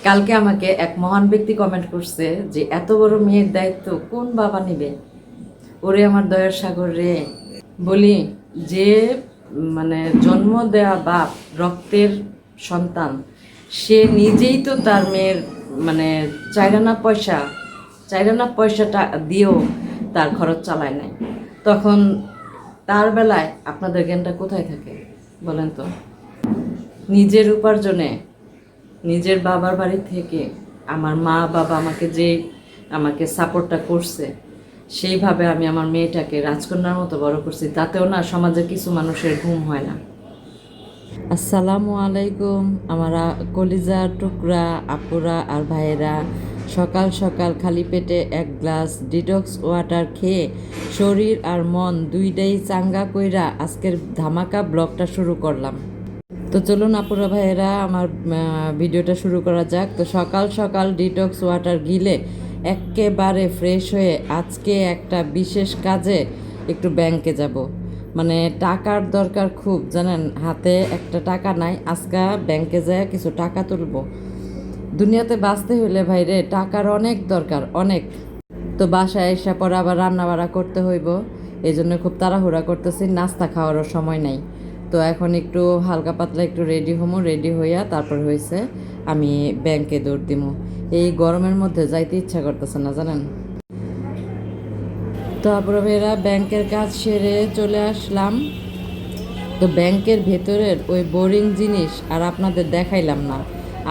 কালকে আমাকে এক মহান ব্যক্তি কমেন্ট করছে যে এত বড় মেয়ের দায়িত্ব কোন বাবা নিবে। ওরে আমার দয়ার সাগর রে, বলি যে মানে জন্ম দেয়া বাপ, রক্তের সন্তান, সে নিজেই তো তার মেয়ের মানে চাইরানা পয়সাটা দিয়েও তার খরচ চালায় নাই, তখন তার বেলায় আপনাদের জ্ঞানটা কোথায় থাকে বলেন তো? নিজের উপার্জনে, নিজের বাবার বাড়ি থেকে আমার মা বাবা আমাকে সাপোর্টটা করছে, সেইভাবে আমি আমার মেয়েটাকে রাজকন্যার মতো বড় করছি, তাতেও না সমাজে কিছু মানুষের ঘুম হয় না। আসসালামু আলাইকুম আমার কলিজার টুকরা আপুরা আর ভাইয়েরা। সকাল সকাল খালি পেটে এক গ্লাস ডিটক্স ওয়াটার খেয়ে শরীর আর মন দুইটাই চাঙ্গা কইরা আজকের ধামাকা ব্লগটা শুরু করলাম। তো চলুন আপুরা ভাইয়েরা, আমার ভিডিওটা শুরু করা যাক। তো সকাল সকাল ডিটক্স ওয়াটার গিলে একেবারে ফ্রেশ হয়ে আজকে একটা বিশেষ কাজে একটু ব্যাংকে যাব। মানে টাকার দরকার খুব, জানেন, হাতে একটা টাকা নাই, আজকে ব্যাংকে যায় কিছু টাকা তুলবো। দুনিয়াতে বাঁচতে হইলে ভাইরে টাকার অনেক দরকার, অনেক। তো বাসায় এসে পরে আবার রান্না বাড়া করতে হইব, এই জন্য খুব তাড়াহুড়া করতেছি, নাস্তা খাওয়ারও সময় নাই। তো এখন একটু হালকা পাতলা একটু রেডি হইয়া তারপর হয়েছে আমি ব্যাংকে দৌড় দিমু। এই গরমের মধ্যে যাইতে ইচ্ছা করতেছে না, জানেন। তো তারপরে ভাইরা ব্যাংকের কাজ সেরে চলে আসলাম। তো ব্যাংকের ভেতরের ওই বোরিং জিনিস আর আপনাদের দেখাইলাম না।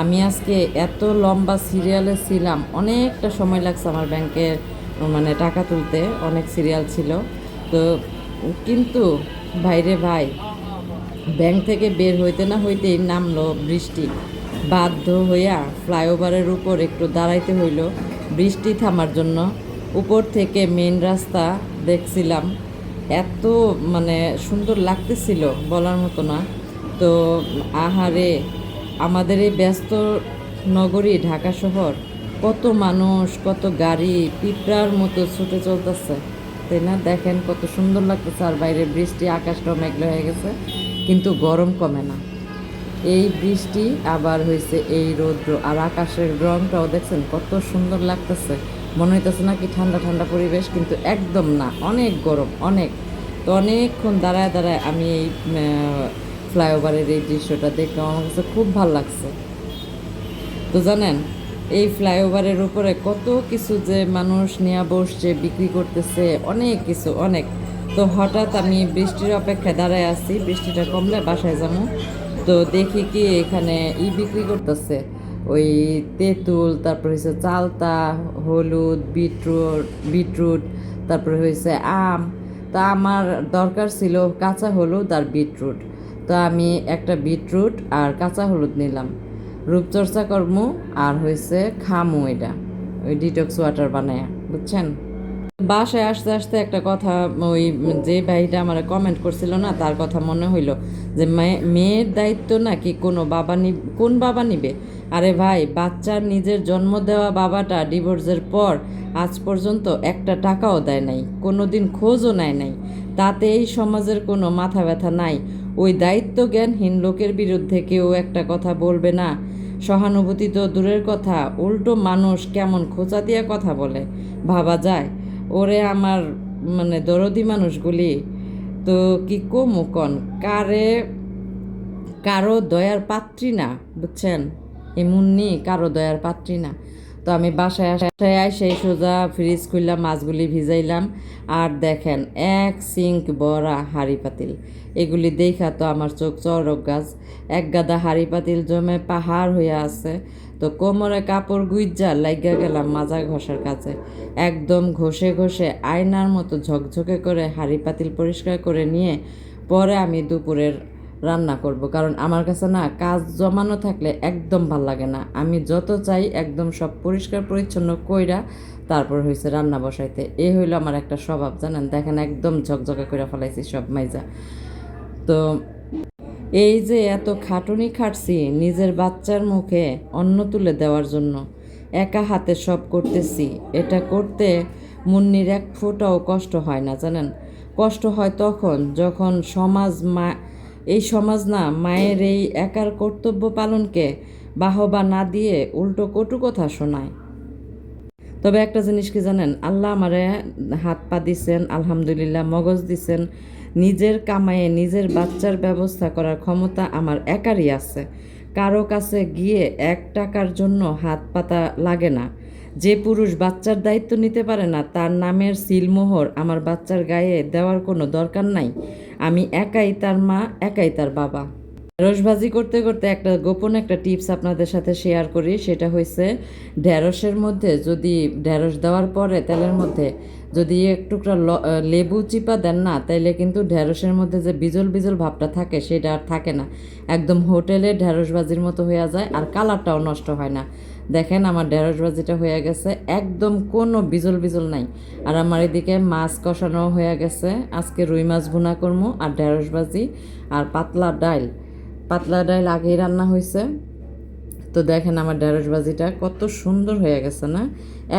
আমি আজকে এত লম্বা সিরিয়ালে ছিলাম, অনেকটা সময় লাগছে আমার ব্যাংকের মানে টাকা তুলতে, অনেক সিরিয়াল ছিল। তো কিন্তু ভাইরে ভাই, ব্যাংক থেকে বের হইতে না হইতেই নামলো বৃষ্টি। বাধ্য হইয়া ফ্লাইওভারের উপর একটু দাঁড়াইতে হইল বৃষ্টি থামার জন্য। উপর থেকে মেন রাস্তা দেখছিলাম, এত মানে সুন্দর লাগতেছিল বলার মতো না। তো আহারে, আমাদের এই ব্যস্ত নগরী ঢাকা শহর, কত মানুষ, কত গাড়ি পিঁপড়ার মতো ছুটে চলতেছে, তাই না? দেখেন কত সুন্দর লাগতেছে। আর বাইরে বৃষ্টি, আকাশটাও মেঘলা হয়ে গেছে, কিন্তু গরম কমে না। এই বৃষ্টি আবার হয়েছে এই রৌদ্র, আর আকাশের রংটাও দেখছেন কত সুন্দর লাগতেছে। মনে হইতেছে না কি ঠান্ডা ঠান্ডা পরিবেশ, কিন্তু একদম না, অনেক গরম, অনেক। তো অনেকক্ষণ দাঁড়ায় দাঁড়ায় আমি এই ফ্লাইওভারের এই দৃশ্যটা দেখলাম, আমার কাছে খুব ভালো লাগছে। তো জানেন, এই ফ্লাইওভারের উপরে কত কিছু যে মানুষ নিয়ে বসছে, বিক্রি করতেছে, অনেক কিছু, অনেক। তো হঠাৎ আমি বৃষ্টির অপেক্ষায় দাঁড়ায় আছি, বৃষ্টিটা কমলে বাসায় যাবো। তো দেখি কি এখানে বিক্রি করতেছে ওই তেঁতুল, তারপর হয়েছে চালতা, হলুদ, বিটরুট, তারপরে হয়েছে আম। তো আমার দরকার ছিল কাঁচা হলুদ আর বিটরুট। তো আমি একটা বিটরুট আর কাঁচা হলুদ নিলাম, রূপচর্চা করবো আর হয়েছে খামু এটা, ওই ডিটক্স ওয়াটার বানায়, বুঝছেন। বাসায় আসতে আসতে একটা কথা, ওই যে ভাইটা আমার কমেন্ট করছিল না, তার কথা মনে হইলো যে মেয়ের দায়িত্ব নাকি কোন বাবা নিবে। আরে ভাই, বাচ্চার নিজের জন্ম দেওয়া বাবাটা ডিভোর্সের পর আজ পর্যন্ত একটা টাকাও দেয় নাই, কোনো দিন খোঁজও নেয় নাই, তাতে এই সমাজের কোনো মাথা ব্যথা নাই। ওই দায়িত্ব জ্ঞানহীন লোকের বিরুদ্ধে কেউ একটা কথা বলবে না। সহানুভূতি তো দূরের কথা, উল্টো মানুষ কেমন খোঁচা দিয়ে কথা বলে, ভাবা যায়। ওরে আমার মানে দরদি মানুষগুলি, তো কি কমু কন, কারো দয়ার পাত্রী না, বুঝছেন। এমনি কারো দয়ার পাত্রী না। তো আমি বাসায় সেই সোজা ফ্রিজ খুললাম, মাছগুলি ভিজাইলাম, আর দেখেন এক সিঙ্ক ভরা হাঁড়ি পাতিল। এগুলি দেখা তো আমার চোখ চড়ক গাছ, এক গাদা হাঁড়ি পাতিল জমে পাহাড় হইয়া আছে। তো কোমরে কাপড় গুইজ্জা লাইগা গেলাম মাজা ঘষার কাছে। একদম ঘষে ঘষে আয়নার মতো ঝকঝকে করে হাঁড়ি পাতিল পরিষ্কার করে নিয়ে পরে আমি দুপুরের রান্না করব। কারণ আমার কাছে না কাজ জমানো থাকলে একদম ভাল লাগে না, আমি যত চাই একদম সব পরিষ্কার পরিচ্ছন্ন কইরা তারপর হয়েছে রান্না বসাইতে। এই হইলো আমার একটা স্বভাব, জানেন। দেখেন একদম ঝকঝকে করে ফেলাইছি সব মাইজা। তো এই যে এত খাটুনি খাটছি নিজের বাচ্চার মুখে অন্ন তুলে দেওয়ার জন্য, একা হাতে সব করতেছি, এটা করতে মুন্নির এক ফোঁটাও কষ্ট হয় না, জানেন। কষ্ট হয় তখন যখন এই সমাজ না মায়ের এই একার কর্তব্য পালনকে বাহবা না দিয়ে উল্টো কটু কথা শোনায়। তবে একটা জিনিস কি জানেন, আল্লাহ আমারে হাত পা দিছেন, আলহামদুলিল্লাহ, মগজ দিছেন, নিজের কামায়ে নিজের বাচ্চার ব্যবস্থা করার ক্ষমতা আমার একারই আছে। কারো কাছে গিয়ে 1 টাকার জন্য হাত পাতা লাগে না। যে পুরুষ বাচ্চার দায়িত্ব নিতে পারে না, তার নামের সিলমোহর আমার বাচ্চার গায়ে দেওয়ার কোনো দরকার নাই। আমি একাই তার মা, একাই তার বাবা। ঢেঁড়স ভাজি করতে করতে গোপন একটা টিপস আপনাদের সাথে শেয়ার করি। সেটা হয়েছে, ঢেঁড়সের মধ্যে যদি ঢেঁড়স দেওয়ার পরে তেলের মধ্যে যদি এক টুকরা লেবু চিপা দেন না, তাইলে কিন্তু ঢেঁড়সের মধ্যে যে বিজল বিজল ভাবটা থাকে সেটা আর থাকে না। একদম হোটেলের ঢেঁড়স ভাজির মতো হয়ে যায়, আর কালারটাও নষ্ট হয় না। দেখেন আমার ঢেঁড়স ভাজিটা হয়ে গেছে, একদম কোনো বিজল বিজল নাই। আর আমার এদিকে মাছ কষানো হয়ে গেছে। আজকে রুই মাছ ভুনা করবো, আর ঢেঁড়স ভাজি, আর পাতলা ডাল আগেই রান্না হয়েছে। তো দেখেন আমার ঢেঁড়স ভাজিটা কত সুন্দর হয়ে গেছে না,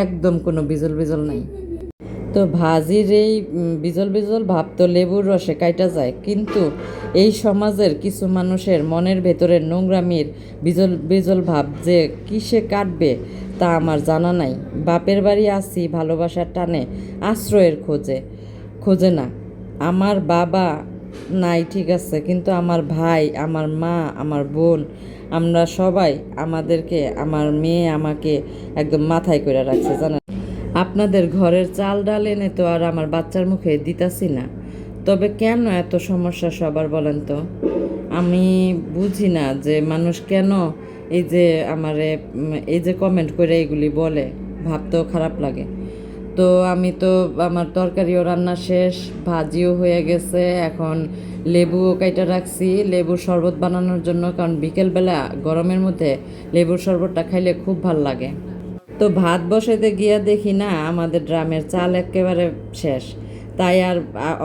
একদম কোনো বিজল বিজল নাই। তো ভাজির এই বিজল বিজল ভাব তো লেবুর রসে কাইটা যায়, কিন্তু এই সমাজের কিছু মানুষের মনের ভেতরের নোংরামির বিজল বিজল ভাব যে কিসে কাটবে তা আমার জানা নাই। বাপের বাড়ি আসি ভালোবাসার টানে, আশ্রয়ের খোঁজে না। আমার বাবা নাই ঠিক আছে, কিন্তু আমার ভাই, আমার মা, আমার বোন, আমরা সবাই আমাদেরকে, আমার মেয়ে আমাকে একদম মাথায় করে রাখছে জানেন। আপনাদের ঘরের চাল ডাল এনে তো আর আমার বাচ্চার মুখে দিতাছি না। তবে কেন এত সমস্যা সবার বলেন তো? আমি বুঝি না যে মানুষ কেন এই যে আমারে এই যে কমেন্ট করে এগুলি বলে, ভাবতেও খারাপ লাগে। তো আমি তো আমার তরকারিও রান্না শেষ, ভাজিও হয়ে গেছে, এখন লেবুও কাইটা রাখছি লেবুর শরবত বানানোর জন্য, কারণ বিকেলবেলা গরমের মধ্যে লেবুর শরবতটা খাইলে খুব ভাল লাগে। তো ভাত বসাইতে গিয়া দেখি না আমাদের ড্রামের চাল একেবারে শেষ। তাই আর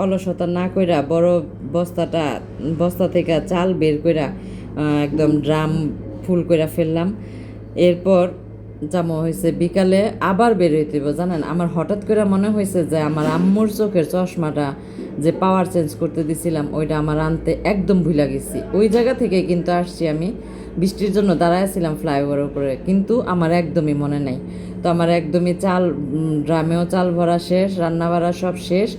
অলসতা না কইরা বড় বস্তা থেকে চাল বের কইরা একদম ড্রাম ফুল কইরা ফেললাম। এরপর জামা হয়েছে বিকালে আবার বের হইতেব জানেন। আমার হঠাৎ করে মনে হয়েছে যে আমার আম্মুর চোখের চশমাটা যে পাওয়ার চেঞ্জ করতে দিছিলাম, ওইটা আমার আনতে একদম ভুলা গেছি। ওই জায়গা থেকে কিন্তু আসছি আমি, বৃষ্টির জন্য দাঁড়াইছিলাম ফ্লাইওভারের উপরে, কিন্তু আমার একদমই মনে নাই। তো আমার একদমই ড্রামেও চাল ভরা শেষ, রান্না বাড়া সব শেষ।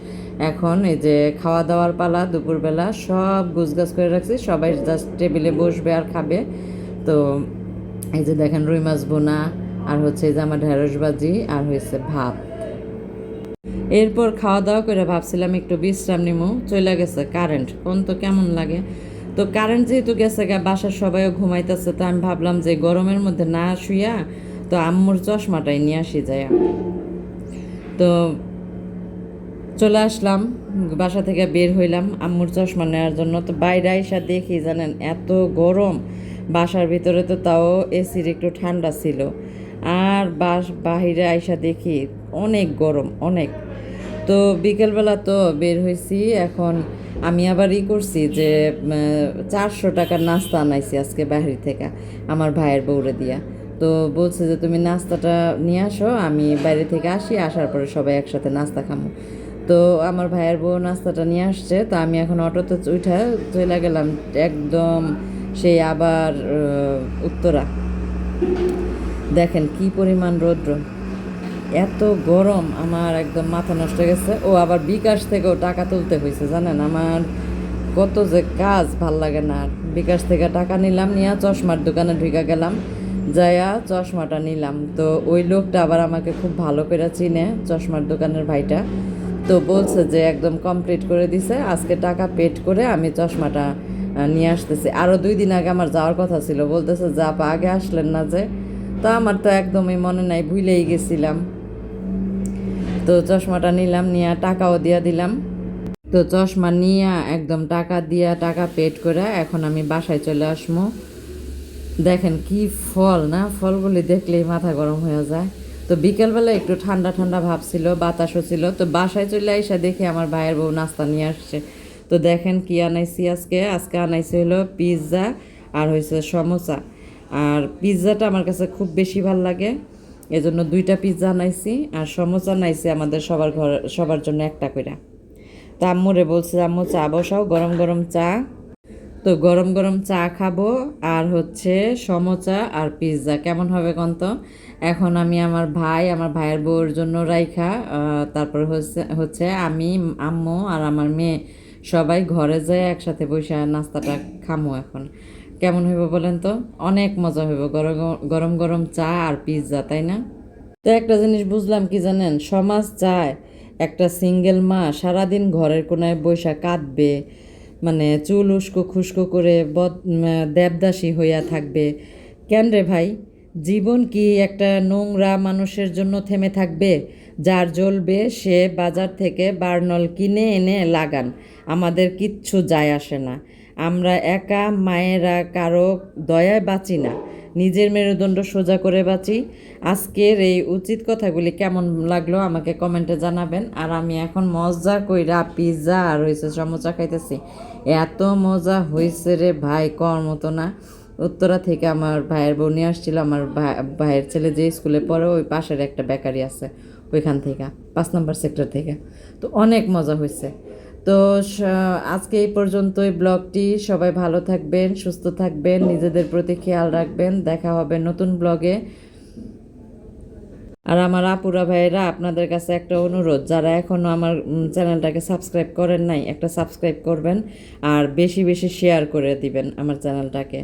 এখন এই যে খাওয়া দাওয়ার পালা, দুপুরবেলা সব গুছগাছ করে রাখছি, সবাই জাস্ট টেবিলে বসবে আর খাবে। তো এই যে দেখেন রুই মাছ বোনা, আর হচ্ছে যে আমার ঢেঁড়স ভাজি, আর হয়েছে ভাত। এরপর খাওয়া দাওয়া করে ভাবছিলাম একটু বিশ্রাম নিমু, চলে গেছে কারেন্ট। কোন তো কেমন লাগে। তো কারেন্ট যেহেতু গেছে বাসার সবাইও ঘুমাইতেছে, তো আমি ভাবলাম যে গরমের মধ্যে না শুইয়া তো আম্মুর চশমাটাই নিয়ে আসি যায়। তো চলে আসলাম, বাসা থেকে বের হইলাম আম্মুর চশমা নেওয়ার জন্য। তো বাইরে আইসা দেখি জানেন এত গরম, বাসার ভিতরে তো তাও এসির একটু ঠান্ডা ছিল, আর বাহিরে আইসা দেখি অনেক গরম, অনেক। তো বিকেলবেলা তো বের হয়েছি, এখন আমি আবার করছি যে 400 টাকার নাস্তা আনাইছি আজকে বাহির থেকে আমার ভাইয়ের বউরে দিয়া। তো বলছে যে তুমি নাস্তাটা নিয়ে আসো, আমি বাইরে থেকে আসি, আসার পরে সবাই একসাথে নাস্তা খামো। তো আমার ভাইয়ের বউ নাস্তাটা নিয়ে আসছে, তো আমি এখন অটোতে উঠে চলে গেলাম একদম সেই আবার উত্তরা। দেখেন কি পরিমাণ রৌদ্র, এত গরম, আমার একদম মাথা নষ্ট হয়ে গেছে। ও আবার বিকাশ থেকেও টাকা তুলতে হয়েছে জানেন। আমার কত যে কাজ, ভাল লাগে না। আর বিকাশ থেকে টাকা নিলাম, নিয়ে চশমার দোকানে ঢুকে গেলাম, যাইয়া চশমাটা নিলাম। তো ওই লোকটা আবার আমাকে খুব ভালো করে চিনে, চশমার দোকানের ভাইটা। তো বলছে যে একদম কমপ্লিট করে দিছে, আজকে টাকা পেড করে আমি চশমাটা নিয়ে আসতেছি। আরও 2 দিন আগে আমার যাওয়ার কথা ছিল, বলতেছে যে আপা আগে আসলেন না যে। তো আমার তো একদমই মনে নাই, ভুলেই গেছিলাম। তো চশমাটা নিলাম, নিয়ে টাকাও দিয়া দিলাম। তো চশমা নিয়ে একদম টাকা পেড করে এখন আমি বাসায় চলে আসবো। দেখেন কি ফল না, ফলগুলি দেখলেই মাথা গরম হয়ে যায়। তো বিকেলবেলা একটু ঠান্ডা ঠান্ডা ভাব ছিল, বাতাসও ছিল। তো বাসায় চলে এসে দেখি আমার ভাইয়ের বউ নাস্তা নিয়ে আসছে। তো দেখেন কি আনাইছি আজকে আনাইছি হলো পিৎজা, আর হয়েছে সমোসা। আর পিৎজাটা আমার কাছে খুব বেশি ভাল লাগে, এজন্য 2টা পিৎজা আনাইছি, আর সমোসা আনাইছি আমাদের সবার জন্য একটা করে। তো আম্মুরে বলছে আম্মু চা বসাও, গরম গরম চা। তো গরম গরম চা খাবো আর হচ্ছে সমোসা আর পিৎজা কেমন হবে কোন তো। এখন আমি আমার ভাইয়ের বউর জন্য রাইখা তারপর হচ্ছে হচ্ছে আমি, আম্মু আর আমার মেয়ে সবাই ঘরে যায় একসাথে বসে নাস্তাটা খামো এখন। কেমন হইব বলেন তো? অনেক মজা হইব গরম গরম গরম চা আর পিৎজা, তাই না? তো একটা জিনিস বুঝলাম কি জানেন, সমাজ চায় একটা সিঙ্গেল মা সারাদিন ঘরের কোনায় বৈশা কাঁদবে, মানে চুল উস্কো খুস্কো করে দেবদাসী হইয়া থাকবে। কেন রে ভাই? জীবন কি একটা নোংরা মানুষের জন্য থেমে থাকবে? যার জ্বলবে সে বাজার থেকে বার্নল কিনে এনে লাগান, আমাদের কিচ্ছু যায় আসে না। আমরা একা মায়েরা কারো দয়ায় বাঁচি না, নিজের মেরুদণ্ড সোজা করে বাঁচি। আজকের এই উচিত কথাগুলি কেমন লাগলো আমাকে কমেন্টে জানাবেন। আর আমি এখন মজা কইরা পিৎজা আর হয়েছে সমোসা খাইতেছি, এত মজা হয়েছে রে ভাই, কর মতো না। উত্তরা থেকে আমার ভাইয়ের বউ নিয়ে আসছিল, আমার ভাইয়ের ছেলে যে স্কুলে পড়ে ওই পাশের একটা বেকারি আছে ওইখান থেকে, 5 নম্বর সেক্টর থেকে। তো অনেক মজা হয়েছে। তো আজকে এই পর্যন্তই ব্লগটি। সবাই ভালো থাকবেন, সুস্থ থাকবেন, নিজেদের প্রতি খেয়াল রাখবেন। দেখা হবে নতুন ব্লগে। আর আমার আপুরা ভাইয়েরা, আপনাদের কাছে একটা অনুরোধ, যারা এখনও আমার চ্যানেলটাকে সাবস্ক্রাইব করেন নাই, একটা সাবস্ক্রাইব করবেন আর বেশি বেশি শেয়ার করে দিবেন আমার চ্যানেলটাকে।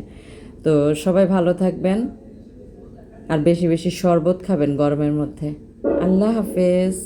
তো সবাই ভালো থাকবেন আর বেশি বেশি শরবত খাবেন গরমের মধ্যে। আল্লাহ হাফেজ।